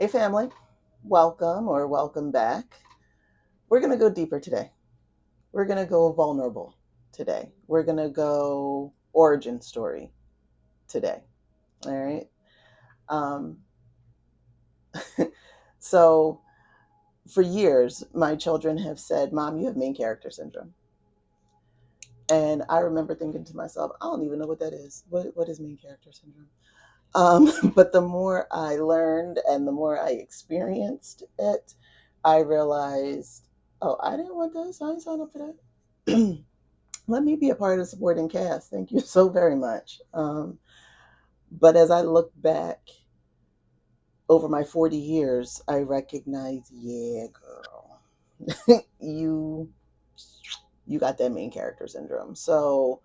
Hey, family, welcome or welcome back. We're going to go deeper today. We're going to go vulnerable today. We're going to go origin story today. All right. Um, so, for years, my children have said, Mom, you have main character syndrome. And I remember thinking to myself, I don't even know what that is. What is main character syndrome? But the more I learned and the more I experienced it, I realized, oh, I didn't want this. I didn't sign up for that. Let me be a part of the supporting cast. Thank you so very much. But as I look back over my 40 years, I recognize, yeah, girl, you you got that main character syndrome. So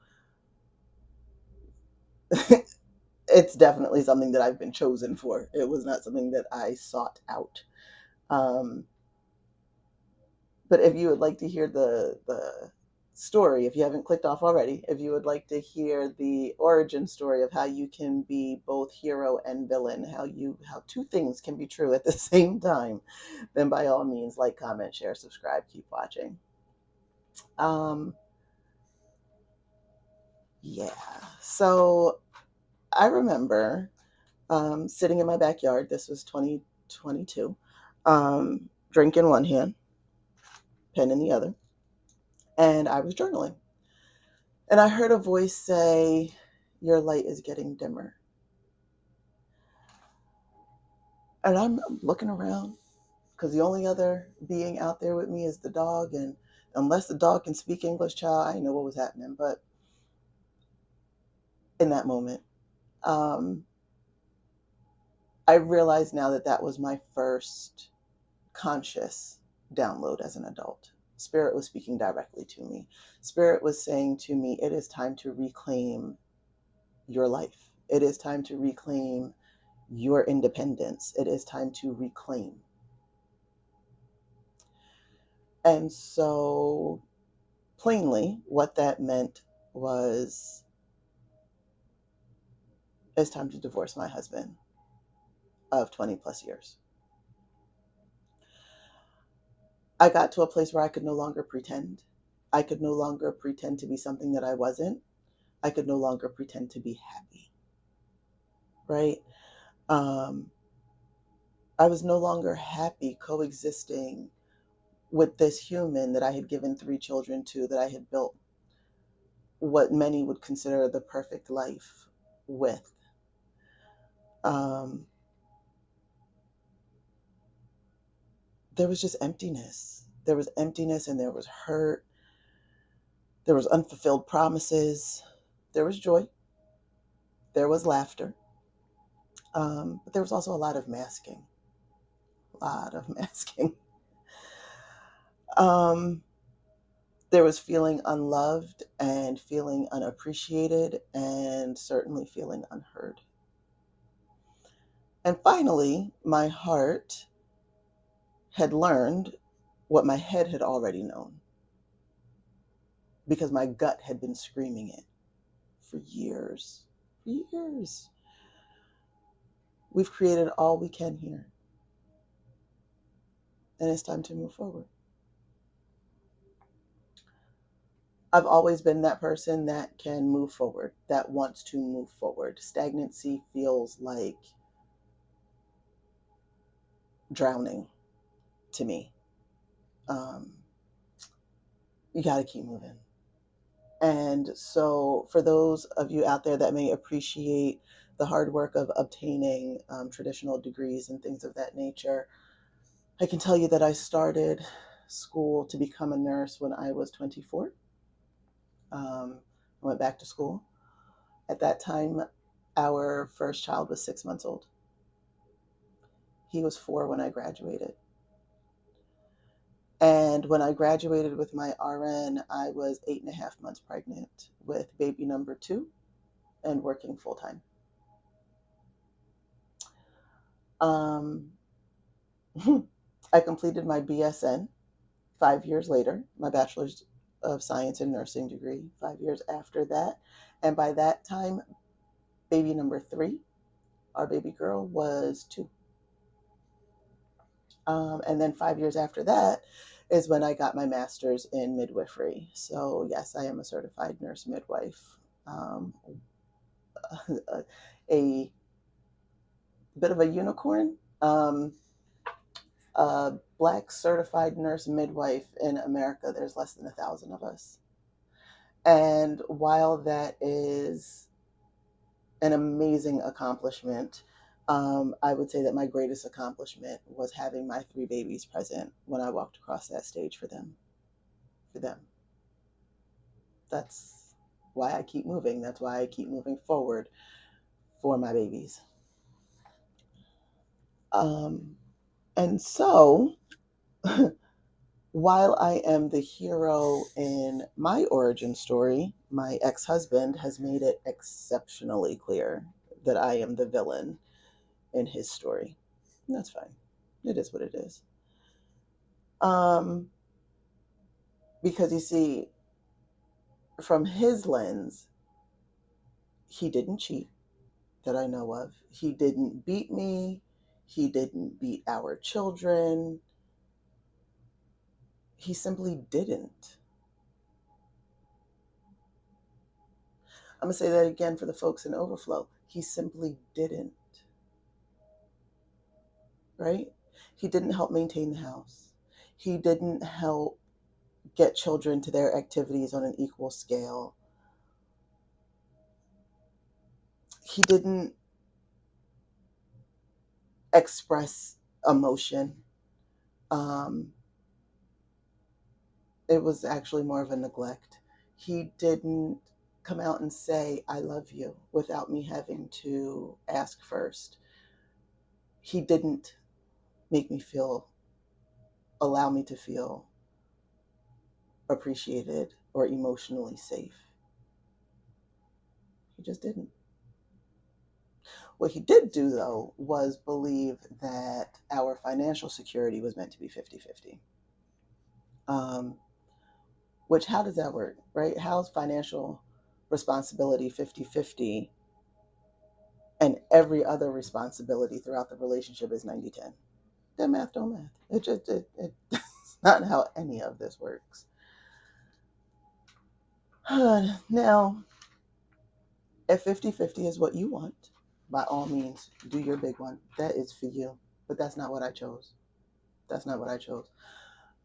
it's definitely something that I've been chosen for. It was not something that I sought out. Um, but if you would like to hear the story, if you haven't clicked off already, if you would like to hear the origin story of how you can be both hero and villain, how two things can be true at the same time, then by all means, like, comment, share, subscribe, keep watching. Um, yeah. So I remember sitting in my backyard. This was 2022. Drink in one hand, pen in the other, and I was journaling. And I heard a voice say, Your light is getting dimmer. And I'm looking around because the only other being out there with me is the dog. And unless the dog can speak English, child, I didn't know what was happening. But in that moment, um, I realize now that that was my first conscious download as an adult. Spirit was speaking directly to me. Spirit was saying to me, It is time to reclaim your life. It is time to reclaim your independence. It is time to reclaim. And so, plainly, what that meant was it's time to divorce my husband of 20 plus years. I got to a place where I could no longer pretend. I could no longer pretend to be something that I wasn't. I could no longer pretend to be happy, right? Um, I was no longer happy coexisting with this human that I had given three children to, that I had built what many would consider the perfect life with. Um, there was just emptiness. There was emptiness and there was hurt. There was unfulfilled promises. There was joy. There was laughter. But there was also a lot of masking. A lot of masking. Um, there was feeling unloved and feeling unappreciated and certainly feeling unheard. And finally, my heart had learned what my head had already known because my gut had been screaming it for years. For years. We've created all we can here, and it's time to move forward. I've always been that person that can move forward, that wants to move forward. Stagnancy feels like drowning to me. Um, you got to keep moving. And so, for those of you out there that may appreciate the hard work of obtaining traditional degrees and things of that nature, I can tell you that I started school to become a nurse when I was 24. I went back to school. At that time, our first child was 6 months old. He was 4 when I graduated. And when I graduated with my RN, I was 8.5 months pregnant with baby number 2 and working full time. Um, I completed my BSN 5 years later, my Bachelor's of Science in Nursing degree 5 years after that. And by that time, baby number 3, our baby girl, was 2. And then 5 years after that is when I got my master's in midwifery. So, yes, I am a certified nurse midwife. Um, a bit of a unicorn. A Black certified nurse midwife in America, there's less than 1,000 of us. And while that is an amazing accomplishment, I would say that my greatest accomplishment was having my three babies present when I walked across that stage for them. For them. That's why I keep moving. That's why I keep moving forward for my babies. Um, and so, while I am the hero in my origin story, my ex husband has made it exceptionally clear that I am the villain in his story. And that's fine. It is what it is. Um, because you see, from his lens, he didn't cheat that I know of. He didn't beat me. He didn't beat our children. He simply didn't. I'm going to say that again for the folks in overflow. He simply didn't. Right? He didn't help maintain the house. He didn't help get children to their activities on an equal scale. He didn't express emotion. Um, it was actually more of a neglect. He didn't come out and say, I love you, without me having to ask first. He didn't make me feel, allow me to feel appreciated or emotionally safe. He just didn't. What he did do, though, was believe that our financial security was meant to be 50-50. Which, how does that work, right? How's financial responsibility 50-50 and every other responsibility throughout the relationship is 90-10? That math don't math. It's not how any of this works. Now, if 50-50 is what you want, by all means, do your big one. That is for you. But that's not what I chose. That's not what I chose.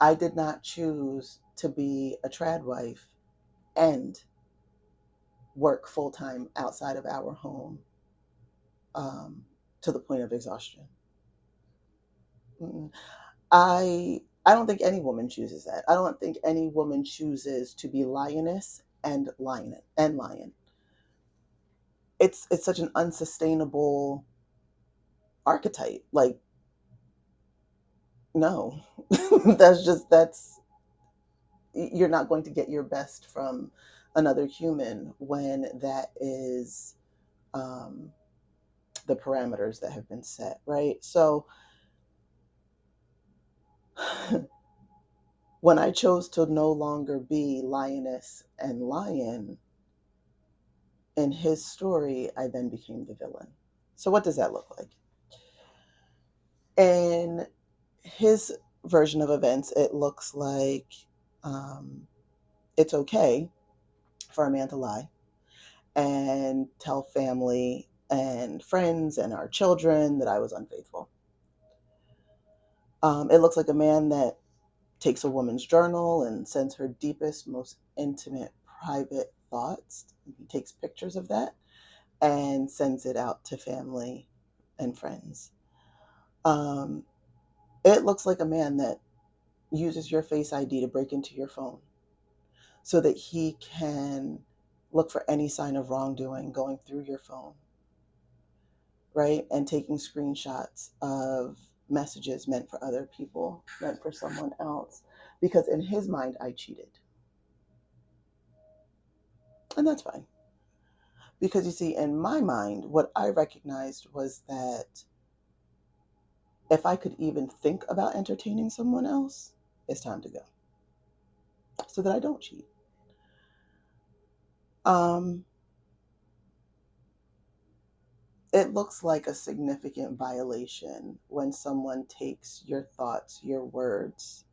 I did not choose to be a trad wife and work full time outside of our home, to the point of exhaustion. Mm-mm. I don't think any woman chooses that. I don't think any woman chooses to be lioness and lion. It's such an unsustainable archetype. Like, no, that's you're not going to get your best from another human when that is, um, the parameters that have been set, right? So when I chose to no longer be lioness and lion in his story, I then became the villain. So what does that look like? In his version of events, it looks like, um, it's okay for a man to lie and tell family and friends and our children that I was unfaithful. It looks like a man that takes a woman's journal and sends her deepest, most intimate, private thoughts. He takes pictures of that and sends it out to family and friends. Um, it looks like a man that uses your Face ID to break into your phone so that he can look for any sign of wrongdoing going through your phone, right? And taking screenshots of messages meant for other people, meant for someone else, because in his mind, I cheated. And that's fine. Because you see, in my mind, what I recognized was that if I could even think about entertaining someone else, it's time to go so that I don't cheat. Um, it looks like a significant violation when someone takes your thoughts, your words,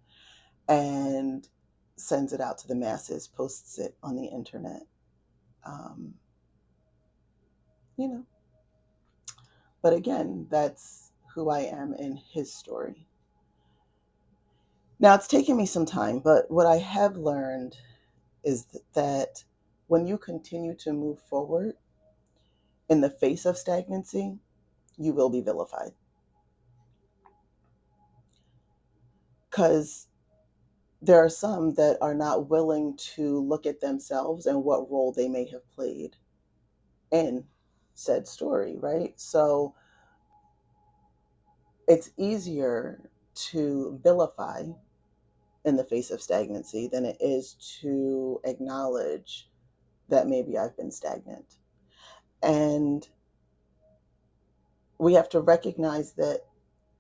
and sends it out to the masses, posts it on the internet. Um, you know, but again, that's who I am in his story. Now, it's taken me some time, but what I have learned is that when you continue to move forward in the face of stagnancy, you will be vilified. Because there are some that are not willing to look at themselves and what role they may have played in said story, right? So it's easier to vilify in the face of stagnancy than it is to acknowledge that maybe I've been stagnant. And we have to recognize that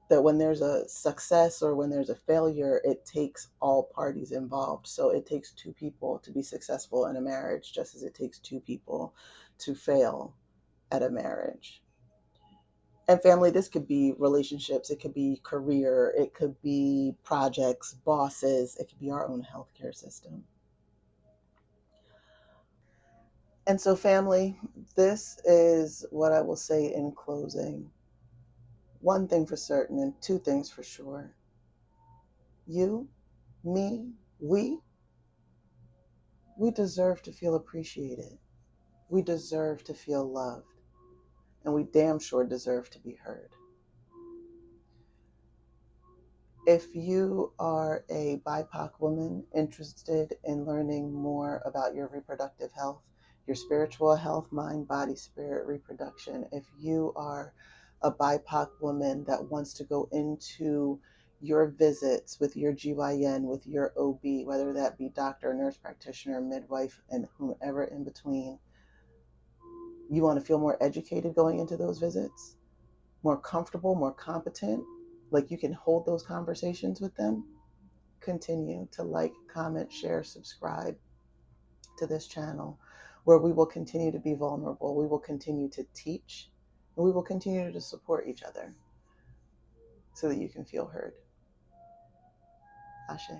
when there's a success or when there's a failure, it takes all parties involved. So it takes two people to be successful in a marriage, just as it takes two people to fail at a marriage. And family, this could be relationships, it could be career, it could be projects, bosses, it could be our own healthcare system. And so, family, this is what I will say in closing. One thing for certain, and two things for sure. You, me, we deserve to feel appreciated. We deserve to feel loved. And we damn sure deserve to be heard. If you are a BIPOC woman interested in learning more about your reproductive health, your spiritual health, mind, body, spirit, reproduction, if you are a BIPOC woman that wants to go into your visits with your GYN, with your OB, whether that be doctor, nurse practitioner, midwife, and whomever in between, you want to feel more educated going into those visits, more comfortable, more competent, like you can hold those conversations with them, continue to like, comment, share, subscribe to this channel where we will continue to be vulnerable. We will continue to teach and we will continue to support each other so that you can feel heard. Ashe.